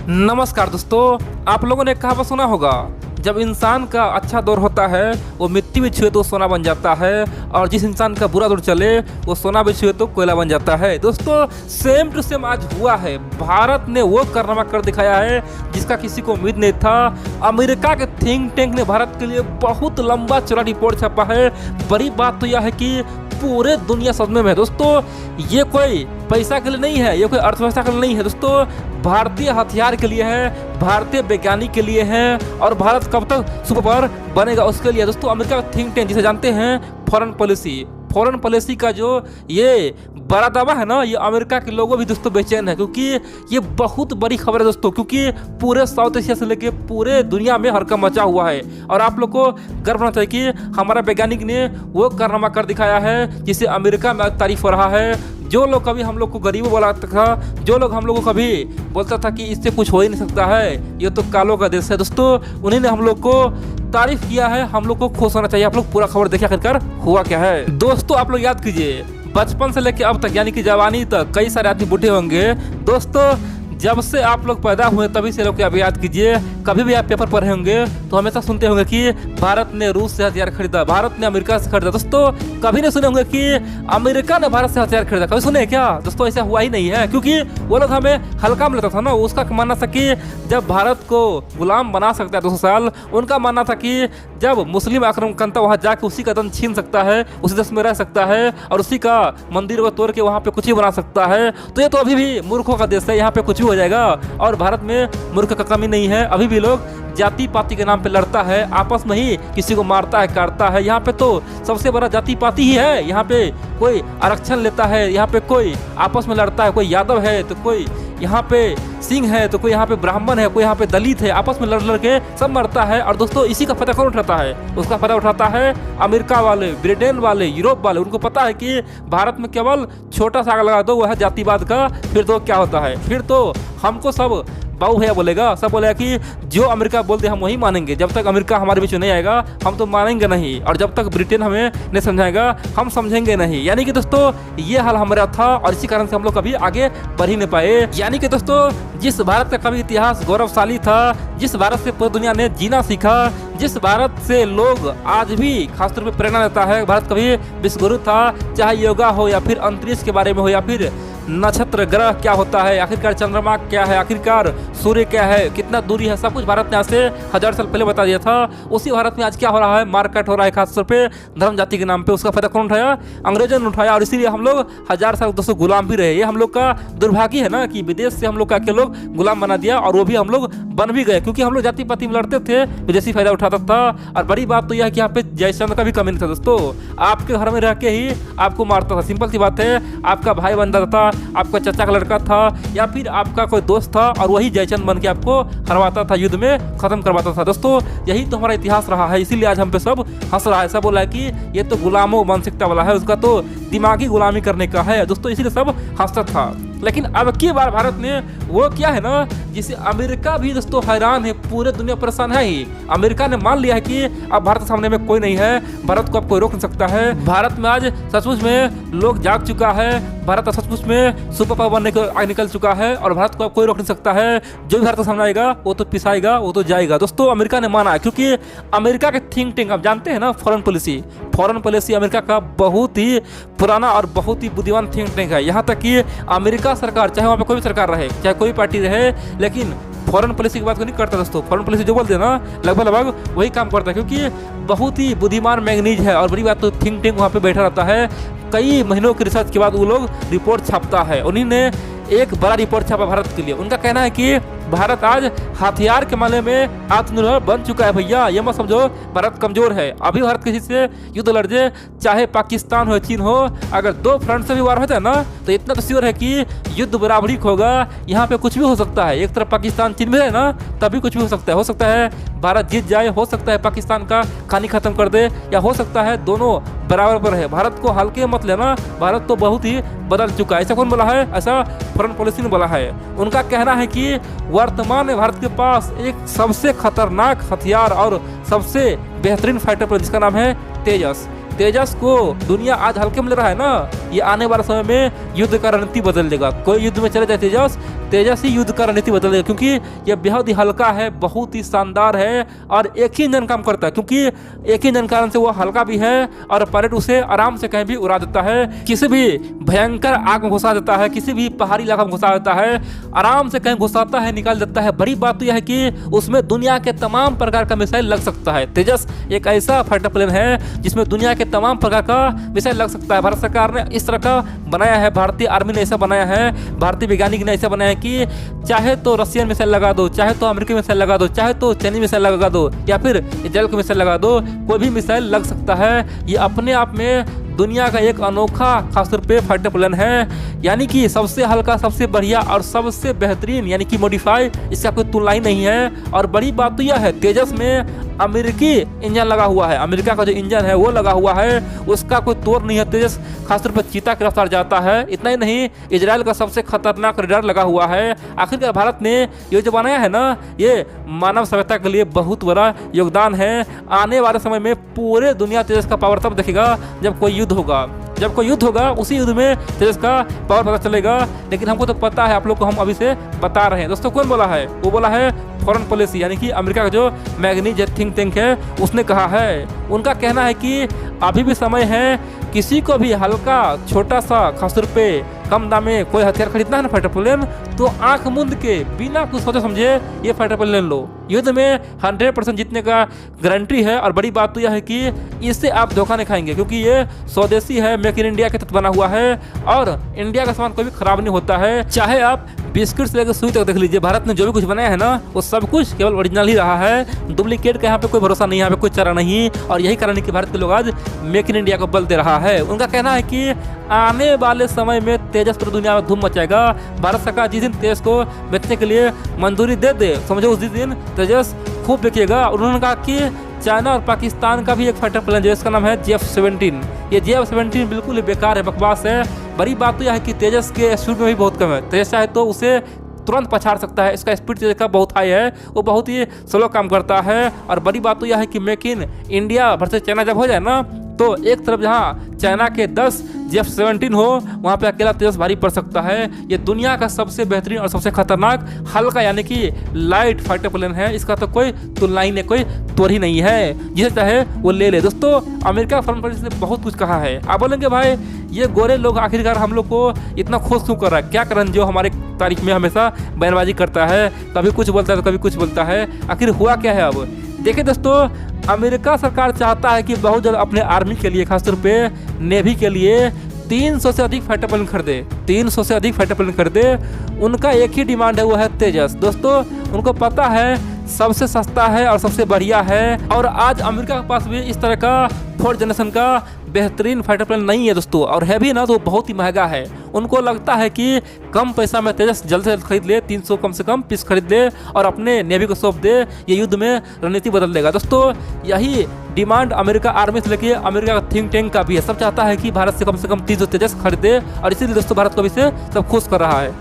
नमस्कार दोस्तों, आप लोगों ने कहावत सुना होगा, जब इंसान का अच्छा दौर होता है वो मिट्टी भी छुए तो सोना बन जाता है, और जिस इंसान का बुरा दौर चले वो सोना भी छुए तो कोयला बन जाता है। दोस्तों, सेम टू सेम आज हुआ है। भारत ने वो कारनामा कर दिखाया है जिसका किसी को उम्मीद नहीं था। अमेरिका के थिंक टैंक ने भारत के लिए बहुत लंबा चौड़ा रिपोर्ट छापा है। बड़ी बात तो यह है कि पूरे दुनिया सदमे में है। दोस्तों, ये कोई पैसा के लिए नहीं है, ये कोई अर्थव्यवस्था के लिए नहीं है। दोस्तों, भारतीय हथियार के लिए है, भारतीय वैज्ञानिक के लिए है, और भारत कब तक सुपर पावर बनेगा उसके लिए। दोस्तों, अमेरिका का थिंक टैंक जिसे जानते हैं फॉरेन पॉलिसी का जो ये बड़ा दावा है ना, ये अमेरिका के लोगों भी दोस्तों बेचैन है, क्योंकि ये बहुत बड़ी खबर है दोस्तों। क्योंकि पूरे साउथ एशिया से लेके पूरे दुनिया में हड़कंप मचा हुआ है, और आप लोग को गर्व होना चाहिए कि हमारा वैज्ञानिक ने वो कारनामा कर दिखाया है जिसे अमेरिका में तारीफ हो रहा है। जो लोग कभी हम लोग को गरीबों बोला था, जो लोग हम लोग को कभी बोलता था कि इससे कुछ हो ही नहीं सकता है, ये तो कालों का देश है, दोस्तों उन्हीं ने हम लोग को तारीफ किया है। हम लोग को खुश होना चाहिए। आप लोग पूरा खबर देखिए आखिरकार हुआ क्या है। दोस्तों, आप लोग याद कीजिए, बचपन से लेकर अब तक यानी कि जवानी तक कई सारे आदमी बूढ़े होंगे। दोस्तों, जब से आप लोग पैदा हुए तभी से लोग आप याद कीजिए, कभी भी आप पेपर पढ़े होंगे तो हमेशा सुनते होंगे कि भारत ने रूस से हथियार खरीदा, भारत ने अमेरिका से खरीदा। दोस्तों, कभी नहीं सुने होंगे कि अमेरिका ने भारत से हथियार खरीदा। कभी सुने क्या? दोस्तों, ऐसा हुआ ही नहीं है, क्योंकि वो लोग हमें हल्का में लेता था ना। उसका मानना था कि जब भारत को गुलाम बना सकता है 200 साल, उनका मानना था कि जब मुस्लिम आक्रमणकर्ता वहाँ जाके उसी का दम छीन सकता है, उसी देश में रह सकता है, और उसी का मंदिर को तोड़ के वहाँ पे कुछ भी बना सकता है, तो ये तो अभी भी मूर्खों का देश है, यहाँ पे कुछ भी हो जाएगा। और भारत में मूर्ख का कमी नहीं है। अभी भी लोग जाति पाति के नाम पे लड़ता है, आपस में ही किसी को मारता है, काटता है। यहाँ पे तो सबसे बड़ा जाति पाति ही है। यहाँ पे कोई आरक्षण लेता है, यहाँ पे कोई आपस में लड़ता है, कोई यादव है तो कोई यहाँ पे सिंह है, तो कोई यहाँ पे ब्राह्मण है, कोई यहाँ पे दलित है, आपस में लड़ के सब मरता है। और दोस्तों, इसी का फायदा कौन उठाता है? उसका फायदा उठाता है अमेरिका वाले, ब्रिटेन वाले, यूरोप वाले। उनको पता है कि भारत में केवल छोटा सा आग लगा दो, वह है जातिवाद का, फिर तो क्या होता है, फिर तो हमको सब बाबू भैया बोलेगा, सब बोलेगा कि जो अमेरिका बोलते हम वही मानेंगे। जब तक अमेरिका हमारे बीच में नहीं आएगा हम तो मानेंगे नहीं, और जब तक ब्रिटेन हमें नहीं समझाएगा हम समझेंगे नहीं। यानी कि दोस्तों, ये हाल हमारा था, और इसी कारण से हम लोग कभी आगे बढ़ ही नहीं पाए। यानी कि दोस्तों, जिस भारत का कभी इतिहास गौरवशाली था, जिस भारत से पूरी दुनिया ने जीना सीखा, जिस भारत से लोग आज भी खासतौर पर प्रेरणा लेता है, भारत कभी विश्वगुरु था। चाहे योगा हो, या फिर अंतरिक्ष के बारे में हो, या फिर नक्षत्र ग्रह क्या होता है, आखिरकार चंद्रमा क्या है, आखिरकार सूर्य क्या है, कितना दूरी है, सब कुछ भारत ने आज से 1000 साल पहले बता दिया था। उसी भारत में आज क्या हो रहा है, मारकाट हो रहा है, खासतौर पे धर्म जाति के नाम पे। उसका फायदा कौन उठाया? अंग्रेजों ने उठाया, और इसीलिए हम लोग 1000 साल दोस्तों गुलाम भी रहे। ये हम लोग का दुर्भाग्य है ना कि विदेश से हम लोग के लोग गुलाम बना दिया, और वो भी हम लोग बन भी गए, क्योंकि हम लोग जाति पाति में लड़ते थे, विदेशी फायदा उठाता था। और बड़ी बात तो यह है कि यहाँ पे जयचंद्र का भी कमी नहीं था। दोस्तों, आपके घर में रह के ही आपको मारता था, सिंपल सी बात है। आपका भाई बन जाता था, आपका चाचा का लड़का था, या फिर आपका कोई दोस्त था, और वही जयचंद बन के आपको हरवाता था, युद्ध में खत्म करवाता था। दोस्तों, यही तो हमारा इतिहास रहा है, इसीलिए आज हम पे सब हंस रहा है। सब बोला है कि ये तो गुलामों मानसिकता वाला है, उसका तो दिमागी गुलामी करने का है। दोस्तों, इसीलिए सब हंसता था। लेकिन अब की बार भारत ने वो क्या है ना, जिसे अमेरिका भी दोस्तों हैरान है, पूरे दुनिया परेशान है ही। अमेरिका ने मान लिया है कि अब भारत के सामने में कोई नहीं है, भारत को अब कोई रोक नहीं सकता है। भारत में आज सचमुच में लोग जाग चुका है, भारत सचमुच में सुपर पावर बनने को आगे निकल चुका है, और भारत को अब कोई रोक नहीं सकता है। जो भी भारत के सामने आएगा वो तो पिसाएगा, वो तो जाएगा। दोस्तों, अमेरिका ने माना, क्योंकि अमेरिका के थिंक टैंक आप जानते हैं ना, फॉरेन पॉलिसी अमेरिका का बहुत ही पुराना और बहुत ही बुद्धिमान थिंक टैंक है। यहाँ तक कि अमेरिका सरकार, चाहे वहाँ पे कोई भी सरकार रहे, चाहे कोई पार्टी रहे, लेकिन फॉरेन पॉलिसी की बात को नहीं करता। दोस्तों, फॉरेन पॉलिसी जो बोलते हैं ना, लगभग वही काम करता है, क्योंकि बहुत ही बुद्धिमान मैग्नीज है। और बड़ी बात तो थिंक टैंक वहाँ पे बैठा रहता है, कई महीनों की रिसर्च के बाद वो लोग रिपोर्ट छापता है। उन्हीं ने एक बड़ा रिपोर्ट छापा भारत के लिए। उनका कहना है कि भारत आज हथियार के मामले में आत्मनिर्भर बन चुका है। भैया, ये मत समझो भारत कमजोर है। अभी भारत किसी से युद्ध लड़ जाए, चाहे पाकिस्तान हो, चीन हो, अगर दो फ्रंट से भी वार होता है ना, तो इतना तो श्योर है कि युद्ध बराबरी होगा। यहाँ पे कुछ भी हो सकता है। एक तरफ पाकिस्तान चीन में है ना, तभी कुछ भी हो सकता है। हो सकता है भारत जीत जाए, हो सकता है पाकिस्तान का खानी खत्म कर दे, या हो सकता है दोनों बराबर पर है। भारत को हल्के मत लेना, भारत तो बहुत ही बदल चुका है। ऐसा कौन बोला है? ऐसा फॉरेन पॉलिसी ने बोला है। उनका कहना है कि वर्तमान में भारत के पास एक सबसे खतरनाक हथियार और सबसे बेहतरीन फाइटर प्लेन, जिसका नाम है तेजस। तेजस को दुनिया आज हल्के में ले रहा है ना, ये आने वाले समय में युद्ध का रणनीति बदल देगा। कोई युद्ध में चले जाए तेजस ही युद्ध का रणनीति बदल देगा, क्योंकि ये बेहद ही हल्का है, बहुत ही शानदार है और एक ही इंजन काम करता है। क्योंकि एक ही इंजन कारण से वो हल्का भी है और पायलट उसे आराम से कहीं भी उड़ा देता है, किसी भी भयंकर आग में घुसा देता है, किसी भी पहाड़ी इलाका में घुसा देता है, आराम से कहीं घुसाता है, निकाल देता है। बड़ी बात तो यह है कि उसमें दुनिया के तमाम प्रकार का मिसाइल लग सकता है। तेजस एक ऐसा फाइटर प्लेन है जिसमें दुनिया के तमाम प्रकार का मिसाइल लग सकता है। भारत सरकार ने इस तरह का बनाया है, भारतीय आर्मी ने ऐसा बनाया है, भारतीय वैज्ञानिक ने ऐसा बनाया है कि चाहे तो रशियन मिसाइल लगा दो, चाहे तो अमेरिकी मिसाइल लगा दो, चाहे तो चाइनीज मिसाइल लगा दो या फिर इजराइल की मिसाइल लगा दो, कोई भी मिसाइल लग सकता है। ये अपने आप में दुनिया का एक अनोखा खासतौर पे फाइटर प्लेन है, यानी कि सबसे हल्का, सबसे बढ़िया और सबसे बेहतरीन, यानी कि मॉडिफाई, इसका कोई तुलना ही नहीं है। और बड़ी बात तो यह है, तेजस में अमेरिकी इंजन लगा हुआ है, अमेरिका का जो इंजन है वो लगा हुआ है, उसका कोई तोड़ नहीं है। तेजस खासतौर पर चीता की रफ्तार जाता है। इतना ही नहीं, इजराइल का सबसे खतरनाक रडार लगा हुआ है। आखिरकार भारत ने ये जो बनाया है ना, ये मानव सभ्यता के लिए बहुत बड़ा योगदान है। आने वाले समय में पूरे दुनिया तेजस का पावर तब देखेगा जब कोई युद्ध होगा। जब कोई युद्ध होगा उसी युद्ध में तेजस का पावर पता चलेगा। लेकिन हमको तो पता है, आप लोग को हम अभी से बता रहे हैं। दोस्तों कौन बोला है? वो बोला है फॉरेन पॉलिसी, यानी कि अमेरिका का जो मैग्नीज थिंक टैंक है उसने कहा है। उनका कहना है कि अभी भी समय है, किसी को भी हल्का छोटा सा खासतौर पे कम दाम में कोई हथियार खरीदना है ना फाइटर प्लेन, तो आंख मूंद के बिना कुछ सोचे समझे ये फाइटर प्लेन लो। युद्ध में 100% जीतने का गारंटी है। और बड़ी बात तो यह है कि इससे आप धोखा नहीं खाएंगे, क्योंकि ये स्वदेशी है, मेक इन इंडिया के तहत बना हुआ है और इंडिया का सामान कोई भी खराब नहीं होता है। चाहे आप बिस्किट से लेकर सुई तक देख लीजिए, भारत ने जो भी कुछ बनाया है ना वो सब कुछ केवल ओरिजिनल ही रहा है। डुप्लीकेट का यहाँ पे कोई भरोसा नहीं है, यहाँ पे कोई चारा नहीं। और यही कारण है कि भारत के लोग आज मेक इन इंडिया को बल दे रहा है। उनका कहना है कि आने वाले समय में तेजस पूरी दुनिया में धूम मचाएगा। भारत सरकार जिस दिन तेजस को बेचने के लिए मंजूरी दे दे, समझो उसी दिन तेजस खूब बिकेगा। उन्होंने कहा कि चाइना और पाकिस्तान का भी एक फाइटर प्लेन जिसका नाम है JF-17, ये JF-17 बिल्कुल बेकार है, बकवास है। बड़ी बात तो यह है कि तेजस के स्पीड में भी बहुत कम है। तेजस चाहे तो उसे तुरंत पछाड़ सकता है, इसका स्पीड तेजस का बहुत हाई है, वो बहुत ही स्लो काम करता है। और बड़ी बात तो यह है कि make in India versus China जब हो जाए ना, तो एक तरफ जहाँ चाइना के 10 JF-17 हो, वहाँ पे अकेला तेजस भारी पड़ सकता है। ये दुनिया का सबसे बेहतरीन और सबसे खतरनाक हल्का यानी कि लाइट फाइटर प्लेन है। इसका तो कोई तुलना ही नहीं, कोई तोड़ ही नहीं है, जिसे चाहे वो ले ले। दोस्तों अमेरिका फॉरेन पॉलिसी ने बहुत कुछ कहा है। आप बोलेंगे भाई ये गोरे लोग आखिरकार हम लोग को इतना खुश क्यों कर रहा है? क्या करन जो हमारे तारीख में हमेशा बयानबाजी करता है, कभी कुछ बोलता है तो कभी कुछ बोलता है। आखिर हुआ क्या है? अब देखिए दोस्तों, अमेरिका सरकार चाहता है कि बहुत जल्द अपने आर्मी के लिए, खासतौर पे नेवी के लिए 300 से अधिक फाइटर प्लेन खरीदे, 300 से अधिक फाइटर प्लेन खरीदे। उनका एक ही डिमांड है, वो है तेजस। दोस्तों उनको पता है सबसे सस्ता है और सबसे बढ़िया है। और आज अमेरिका के पास भी इस तरह का 4th जनरेशन का बेहतरीन फाइटर प्लेन नहीं है दोस्तों, और है भी ना तो बहुत ही महंगा है। उनको लगता है कि कम पैसा में तेजस जल्द से जल्द खरीद ले, 300 कम से कम पीस खरीद ले और अपने नेवी को सौंप दे। ये युद्ध में रणनीति बदल देगा। दोस्तों यही डिमांड अमेरिका आर्मी से लेके अमेरिका का थिंक टैंक का भी है। सब चाहता है कि भारत से कम 300 तेजस खरीदे, और इसीलिए दोस्तों भारत को भी से सब खुश कर रहा है।